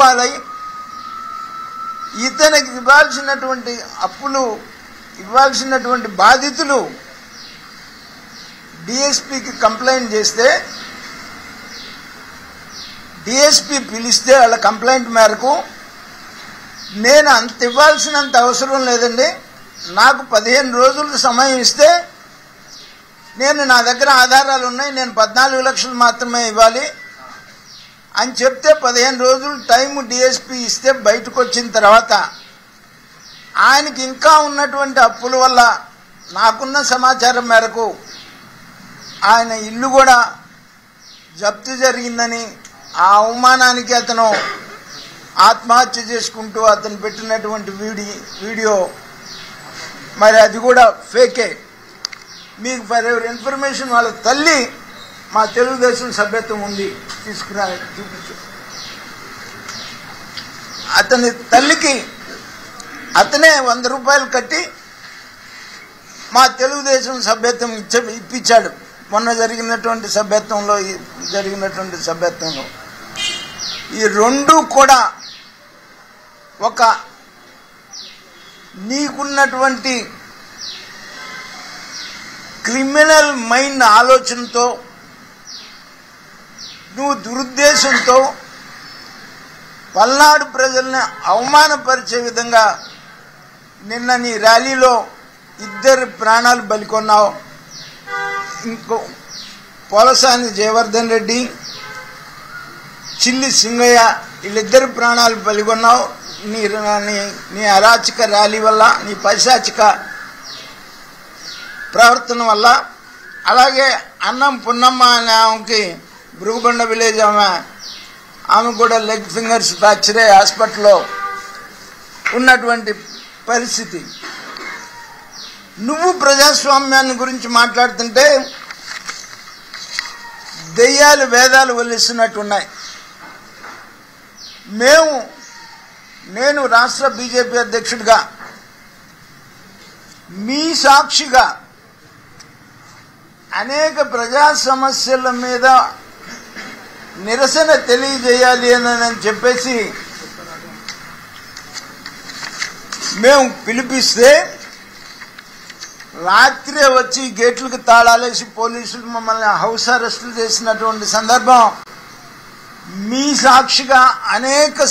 ఇవ్వాలి, ఇతనికి ఇవ్వాల్సినటువంటి అప్పులు ఇవ్వాల్సినటువంటి బాధితులు డిఎస్పీకి కంప్లైంట్ చేస్తే డిఎస్పీ పిలిస్తే వాళ్ళ కంప్లైంట్ మేరకు నేను అంత ఇవ్వాల్సినంత అవసరం లేదండి, నాకు 15 రోజులు సమయం ఇస్తే నా దగ్గర ఆధారాలు ఉన్నాయి, నేను 14 లక్షలు మాత్రమే ఇవ్వాలి అని చెప్తే 15 రోజులు టైం డిఎస్పీ ఇస్తే బయటకు వచ్చిన తర్వాత ఆయనకి ఇంకా ఉన్నటువంటి అప్పుల వల్ల నాకున్న సమాచారం మేరకు ఆయన ఇల్లు కూడా జప్తు జరిగిందని, ఆ అవమానానికి అతను ఆత్మహత్య చేసుకుంటూ అతను పెట్టినటువంటి వీడియో మరి అది కూడా ఫేకే. మీకు ఫర్ ఎవర్ ఇన్ఫర్మేషన్ వాళ్ళ తల్లి మా తెలుగుదేశం సభ్యత్వం ఉంది, తీసుకురా చూపించు. అతని తల్లికి అతనే 100 రూపాయలు కట్టి మా తెలుగుదేశం సభ్యత్వం ఇప్పించాడు. మొన్న జరిగినటువంటి సభ్యత్వంలో ఈ రెండు కూడా ఒక నీకున్నటువంటి క్రిమినల్ మైండ్ ఆలోచనతో నువ్వు దురుద్దేశంతో పల్నాడు ప్రజల్ని అవమానపరిచే విధంగా నిన్న నీ ర్యాలీలో 2 ప్రాణాలు బలికొన్నావు. ఇంకో పోలసాని జయవర్ధన్ రెడ్డి, చిల్లి సింగయ్య వీళ్ళిద్దరు ప్రాణాలు బలికొన్నావు నీ అరాచక ర్యాలీ వల్ల, నీ పైశాచిక ప్రవర్తన వల్ల. అలాగే అన్నం పున్నమ్మ అనే ఆమెకి భృగుబండ విలేజ్ ఆమె కూడా లెగ్ ఫింగర్స్ ఫ్రాక్చర్ అయ్యి హాస్పిటల్లో ఉన్నటువంటి పరిస్థితి. నువ్వు ప్రజాస్వామ్యాన్ని గురించి మాట్లాడుతుంటే దెయ్యాలు వేదాలు వల్లిస్తున్నట్టున్నాయి. నేను రాష్ట్ర బీజేపీ అధ్యక్షుడిగా మీ సాక్షిగా అనేక ప్రజా సమస్యల మీద నిరసన తెలియజేయాలి అని చెప్పేసి మేము పిలిపిస్తే రాత్రే వచ్చి గేట్లకు తాళాలేసి పోలీసులు మమ్మల్ని హౌస్ అరెస్టులు చేసినటువంటి సందర్భం మీ సాక్షిగా అనేక